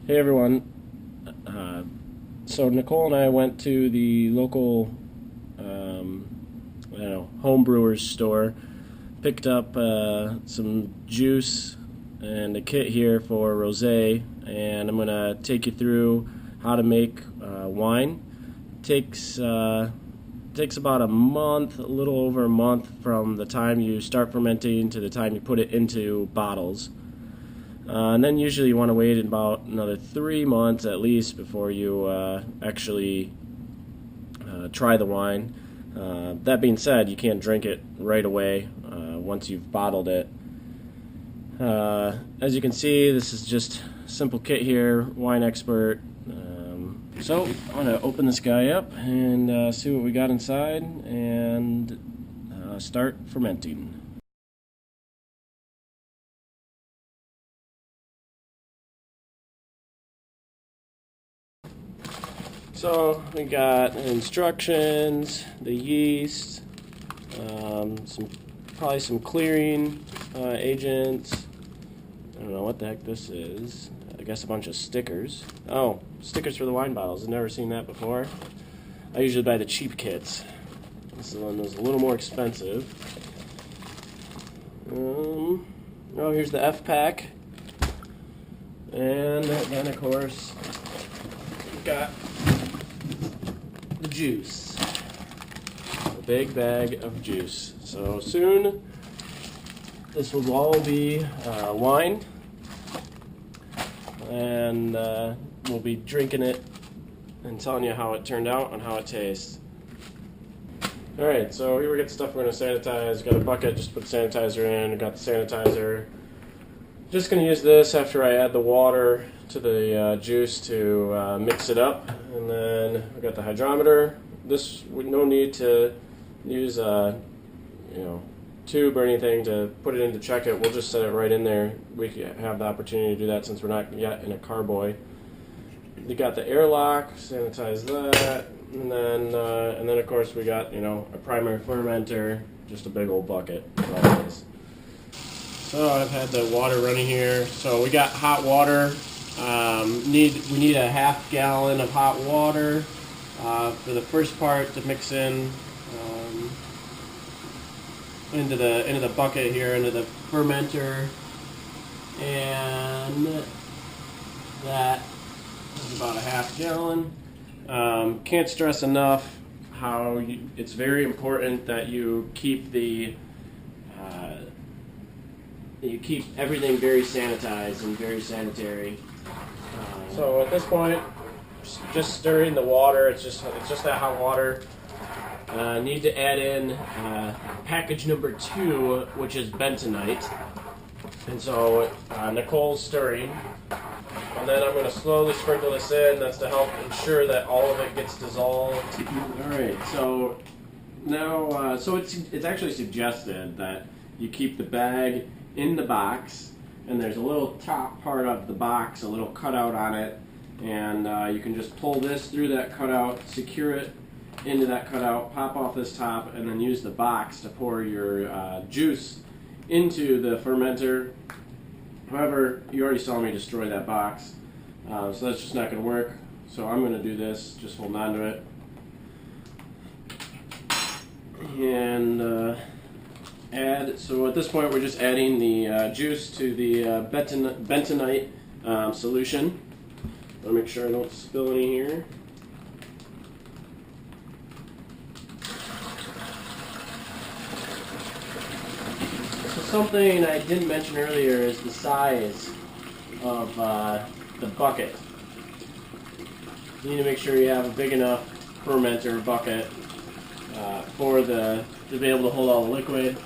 Hey everyone. So Nicole and I went to the local, I don't know, home brewer's store, picked up some juice and a kit here for rosé, and I'm gonna take you through how to make wine. Takes takes about a month, a little over a month from the time you start fermenting to the time you put it into bottles. And then usually you want to wait about another 3 months at least before you actually try the wine. That being said, you can't drink it right away once you've bottled it. As you can see, this is just a simple kit here, Wine Expert. So I'm going to open this guy up and see what we got inside and start fermenting. So we got instructions, the yeast, probably some clearing agents. I don't know what the heck this is. I guess a bunch of stickers. Oh, stickers for the wine bottles. I've never seen that before. I usually buy the cheap kits. This is one that's a little more expensive. Oh, here's the F pack, and then of course we've got the juice, a big bag of juice. So soon this will all be wine, and we'll be drinking it and telling you how it turned out and how it tastes. Alright, so here we get the stuff we're going to sanitize. Got a bucket, just put sanitizer in. Got the sanitizer. Just going to use this after I add the water to the juice to mix it up. And then we got the hydrometer. This, no need to use a tube or anything to put it in to check it. We'll just set it right in there. We have the opportunity to do that since we're not yet in a carboy. You got the airlock, sanitize that, and then of course we got a primary fermenter, just a big old bucket. So I've had the water running here. So we got hot water. We need a half gallon of hot water for the first part to mix in into the bucket here, into the fermenter, and that is about a half gallon. Can't stress enough how it's very important that you keep everything very sanitized and very sanitary. So at this point, just stirring the water. It's just that hot water. Need to add in package number 2, which is bentonite. And so Nicole's stirring. And then I'm going to slowly sprinkle this in. That's to help ensure that all of it gets dissolved. Alright, so now, so it's actually suggested that you keep the bag in the box, and there's a little top part of the box, a little cutout on it, and you can just pull this through that cutout, secure it into that cutout, pop off this top, and then use the box to pour your juice into the fermenter. However, you already saw me destroy that box, so that's just not going to work. So I'm going to do this, just hold on to it, and add. So at this point, we're just adding the juice to the bentonite solution. I'll make sure I don't spill any here. Something I didn't mention earlier is the size of the bucket. You need to make sure you have a big enough fermenter bucket to be able to hold all the liquid.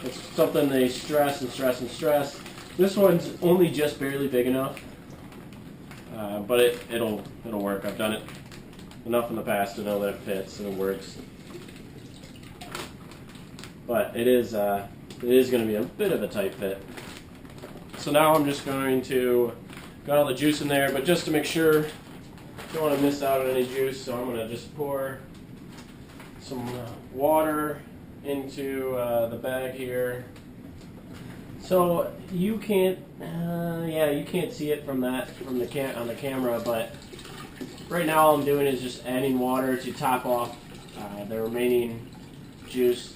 It's something they stress and stress and stress. This one's only just barely big enough, but it'll work. I've done it enough in the past to know that it fits and it works. But it is going to be a bit of a tight fit. So now I'm just going to got all the juice in there, but just to make sure, don't want to miss out on any juice, so I'm going to just pour some water into the bag here. So you can't, yeah, you can't see it from on the camera, but right now all I'm doing is just adding water to top off the remaining juice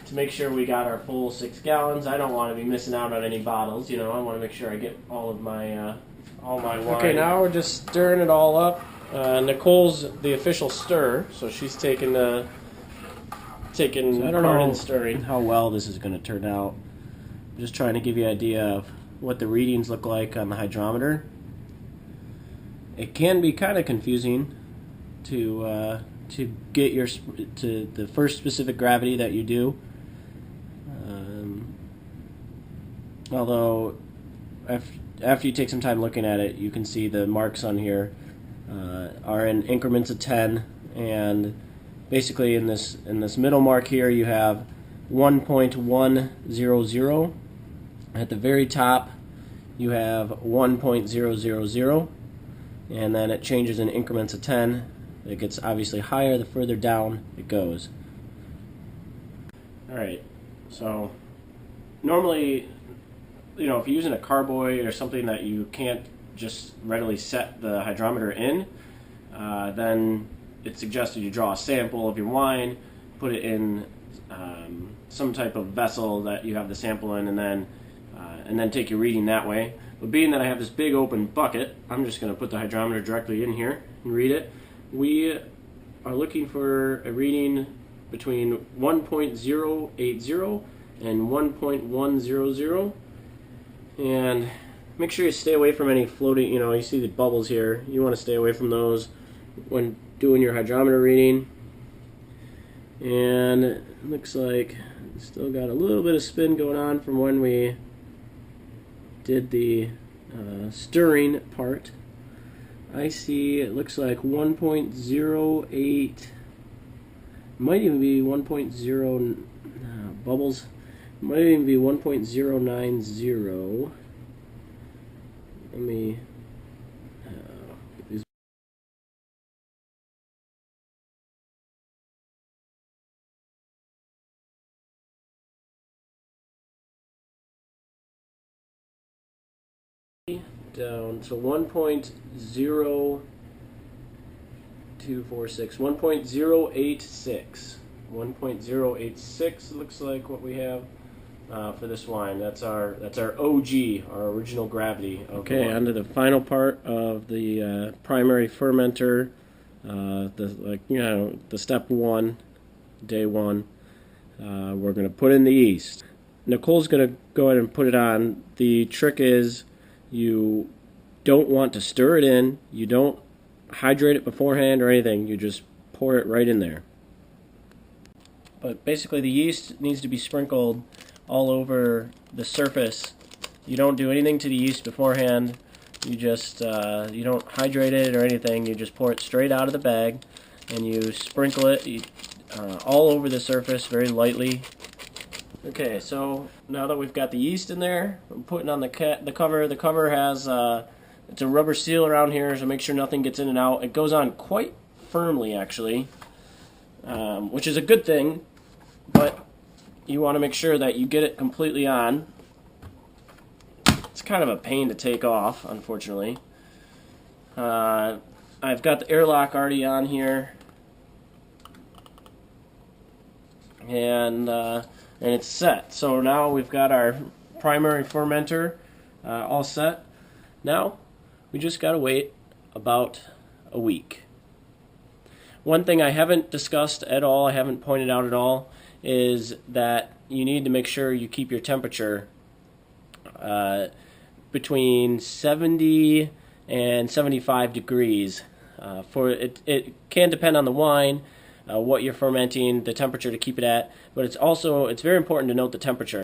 to make sure we got our full 6 gallons. I don't want to be missing out on any bottles, you know. I want to make sure I get all my wine. Okay, now we're just stirring it all up. Nicole's the official stir, so she's taking part in stirring. How well this is going to turn out. I'm just trying to give you an idea of what the readings look like on the hydrometer. It can be kind of confusing to get to the first specific gravity that you do. Although after you take some time looking at it, you can see the marks on here are in increments of 10, and basically in this middle mark here you have 1.100. At the very top you have 1.000, and then it changes in increments of 10. It gets obviously higher the further down it goes. Alright, so normally, you know, if you're using a carboy or something that you can't just readily set the hydrometer in, then it's suggested you draw a sample of your wine, put it in some type of vessel that you have the sample in, and then take your reading that way. But being that I have this big open bucket, I'm just going to put the hydrometer directly in here and read it. We are looking for a reading between 1.080 and 1.100, and make sure you stay away from any floating, you know, you see the bubbles here, you want to stay away from those when doing your hydrometer reading. And it looks like it's still got a little bit of spin going on from when we did the stirring part. I see it looks like 1.08, might even be 1.0 bubbles, might even be 1.090. Let me get these. Down, so 1.0246, 1.086. 1.086 looks like what we have for this wine. That's our OG, our original gravity. Okay, on to the final part of the primary fermenter, the step 1, day 1. We're going to put in the yeast. Nicole's going to go ahead and put it on. The trick is you don't want to stir it in. You don't hydrate it beforehand or anything. You just pour it right in there. But basically the yeast needs to be sprinkled all over the surface. You don't do anything to the yeast beforehand. You just you don't hydrate it or anything. You just pour it straight out of the bag, and you sprinkle it all over the surface very lightly. Okay, so now that we've got the yeast in there, I'm putting on the cover. The cover has it's a rubber seal around here, so make sure nothing gets in and out. It goes on quite firmly, actually, which is a good thing, but you want to make sure that you get it completely on. It's kind of a pain to take off, unfortunately. I've got the airlock already on here, and it's set. So now we've got our primary fermenter all set. Now we just got to wait about a week. One thing I haven't discussed at all, I haven't pointed out at all, is that you need to make sure you keep your temperature between 70 and 75 degrees. It can depend on the wine, what you're fermenting, the temperature to keep it at, but it's very important to note the temperature.